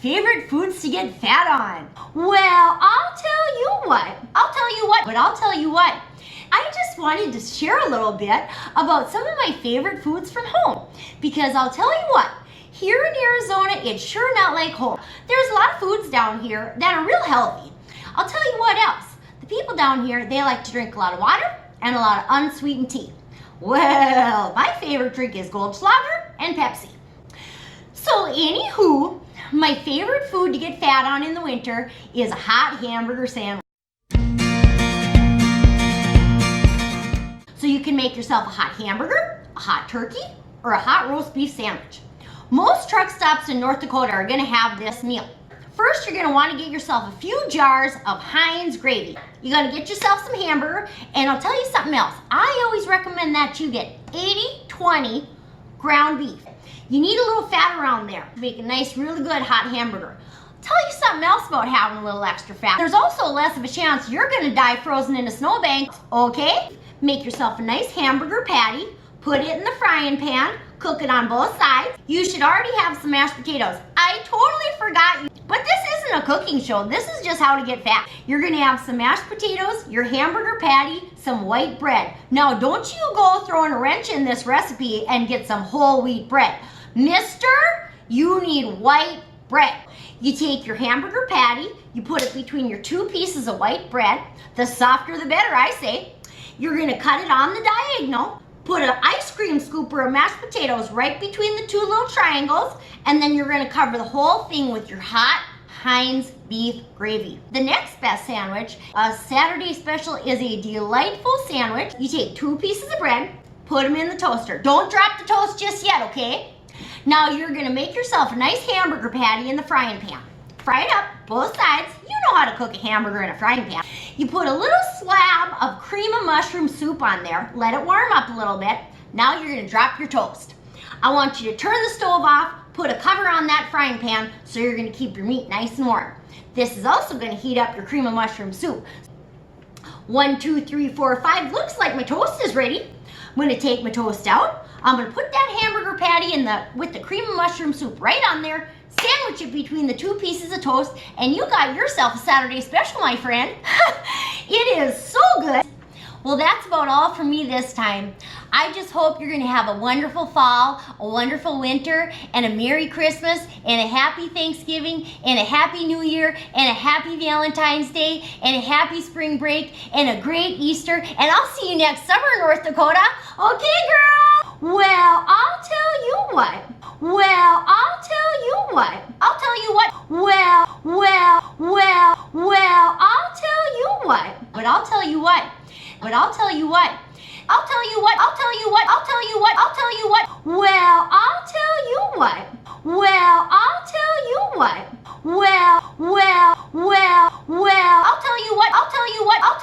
favorite foods to get fat on? Well, I'll tell you what. I just wanted to share a little bit about some of my favorite foods from home. Because I'll tell you what, here in Arizona, it's sure not like home. There's a lot of foods down here that are real healthy. I'll tell you what else. The people down here, they like to drink a lot of water and a lot of unsweetened tea. Well, my favorite drink is Goldschlager and Pepsi. So anywho, my favorite food to get fat on in the winter is a hot hamburger sandwich. So you can make yourself a hot hamburger, a hot turkey, or a hot roast beef sandwich. Most truck stops in North Dakota are going to have this meal. First, you're going to want to get yourself a few jars of Heinz gravy. You're going to get yourself some hamburger, and I'll tell you something else. I always recommend that you get 80-20 ground beef. You need a little fat around there to make a nice, really good hot hamburger. I'll tell you something else about having a little extra fat. There's also less of a chance you're going to die frozen in a snowbank, okay? Make yourself a nice hamburger patty, put it in the frying pan, cook it on both sides. You should already have some mashed potatoes. I totally forgot, but this isn't a cooking show. This is just how to get fat. You're gonna have some mashed potatoes, your hamburger patty, some white bread. Now, don't you go throwing a wrench in this recipe and get some whole wheat bread. Mister, you need white bread. You take your hamburger patty, you put it between your two pieces of white bread. The softer the better, I say. You're gonna cut it on the diagonal, put an ice cream scooper of mashed potatoes right between the two little triangles, and then you're gonna cover the whole thing with your hot Heinz beef gravy. The next best sandwich, a Saturday special, is a delightful sandwich. You take two pieces of bread, put them in the toaster. Don't drop the toast just yet, okay? Now you're gonna make yourself a nice hamburger patty in the frying pan. Fry it up, both sides. You know how to cook a hamburger in a frying pan. You put a little slab of cream of mushroom soup on there. Let it warm up a little bit. Now you're gonna drop your toast. I want you to turn the stove off, put a cover on that frying pan so you're gonna keep your meat nice and warm. This is also gonna heat up your cream of mushroom soup. 1, 2, 3, 4, 5. Looks like my toast is ready. I'm gonna take my toast out. I'm gonna put that hamburger patty with the cream of mushroom soup right on there, sandwich it between the two pieces of toast, and you got yourself a Saturday special, my friend. It is so good. Well, that's about all for me this time. I just hope you're gonna have a wonderful fall, a wonderful winter, and a Merry Christmas, and a Happy Thanksgiving, and a Happy New Year, and a Happy Valentine's Day, and a Happy Spring Break, and a great Easter, and I'll see you next summer, North Dakota. Okay, girl? Well, I'll tell you what. I'll tell you what. I'll tell you what. I'll tell you what. But I'll tell you what. But I'll tell you what. I'll tell you what. I'll tell you what. I'll tell you what. I'll tell you what. Well, I'll tell you what. I'll tell you what. I'll tell you what. I'll tell you what. I'll